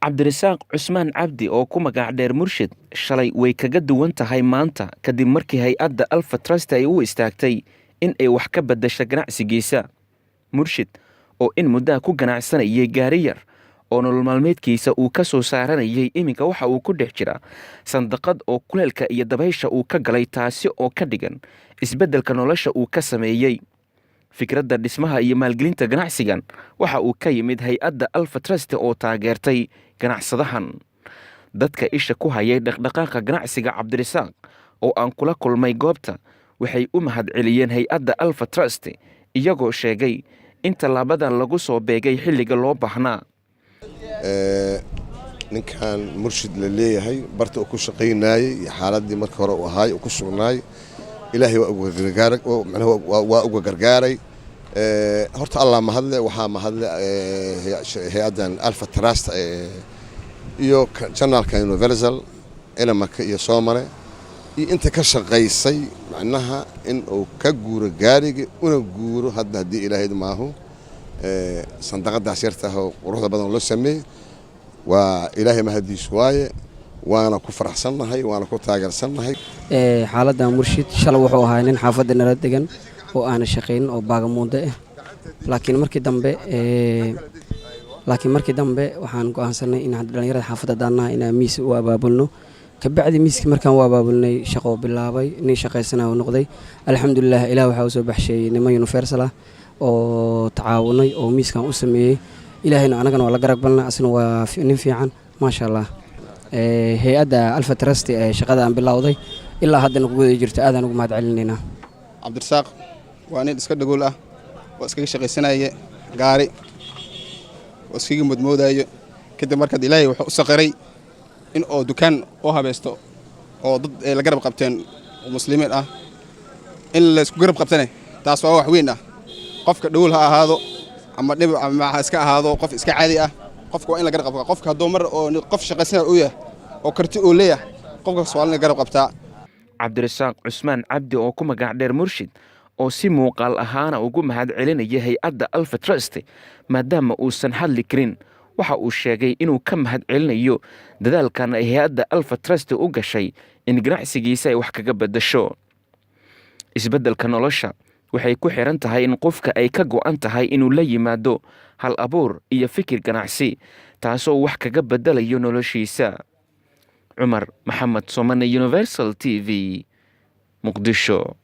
cabdirasaaq cusmaan cabdi oo ku magac dheer murshid shalay way kaga duwan tahay maanta kadib markii hay-adda alfa trust ay u istaagtay in ay wax ka beddasho ganacsigiisa. murshid oo in muddaha ku ganacsanayay gaari yar oo nolol maalmeedkiisa uu ka soo saaranayay iminka waxa uu ku dhex jira sandaqad oo kuleelka iyo dabaysha uu ka galay, taasi oo ka dhigan isbeddelka nolosha uu ka sameeyey. fikradda dhismaha iyo maalgelinta ganacsigan waxa uu ka yimid hay-adda alfa trust oo taageertay ganacsadahan. dadka isha ku hayay dhaqdhaqaaqa ganacsiga cabdirasaaq oo aan kula kulmay goobta waxay u mahadceliyeen hay-adda alfa trust, iyagoo sheegay in tallaabadan lagu soo beegay xilliga loo baahnaa. ninkan murshid la leeyahay barta uu ku shaqaynayay iyo xaaladii markii hore uu ahaay uu ku sugnaay ilaahay waa uga gargaaray. horta allah mahadle, waxaa mahadle hay-addan alfa trust iyo janaalka universal elamaka iyo soomale iyo inta ka shaqaysay macnaha in uu ka guuro gaariga una guuro hadda haddii ilaahayd maahu sandaqadaas yarta oo quruxda badan loo sameeyey. waa ilaahay mahadiis waaye, waana ku faraxsannahay, waana ku taageersannahay. xaaladda murshid shalay wuxuu ahaa nin xaafadda nala degan oo aana shaqaynin oo baagamuundo ah, laakiin markii dambe waxaan go'aansanay in dhalinyarada xaafadda daanaha inaan miis u abaabulno. kabacdi miiskii markaan u abaabulnay shaqo bilaabay, nin shaqaysana uu noqday. alxamdulilah ilaah waxaa u soo baxsheeyey niman universal ah oo tacaawunay oo miiskan u sameeyey. ilaahayna anagana waa la garab balna, asna waa nin fiican maasha allah. hay-adda alfa trust ee shaqada aan bilowday ilaa haddana ku guda jirto aadaan ugu mahad celinaynaa. cabdirasaaq waa nin iska dhagool ah oo iskaga shaqaysanaya gaari oo iskaga mudmoodayo. kadib markaad ilaahay wuxuu u saqiray in oo dukaan oo habaysto oo dad ay la garab qabteen oo muslimiin ah, in la isku garab qabtane taas waa wax weyn ah. qofka dhagool ha ahaado ama dhib ama ha iska ahaado qof iska caadi ah, qofka waa in la garab qabtaa. qofka hadduu mar oo qof shaqaysanaya uu yahay oo karti uu leeyahay, qofkaas waa in la garab qabtaa. cabdirasaaq cusmaan cabdi oo ku magac dheer murshid oo si muuqaal ahaana ugu mahad celinaya hay-adda alfa trust maadaama uusan hadli karin, waxa uu sheegay inuu ka mahad celinayo dadaalkan ay hay-adda alfa trust u gashay in ganacsigiisa ay wax kaga beddasho. isbeddelka nolosha waxay ku xiran tahay in qofka ay ka go'an tahay inuu la yimaado hal abuur iyo fikir ganacsi, taasoo wax kaga beddelayo noloshiisa. cumar maxamed somane, universal TV, muqdisho.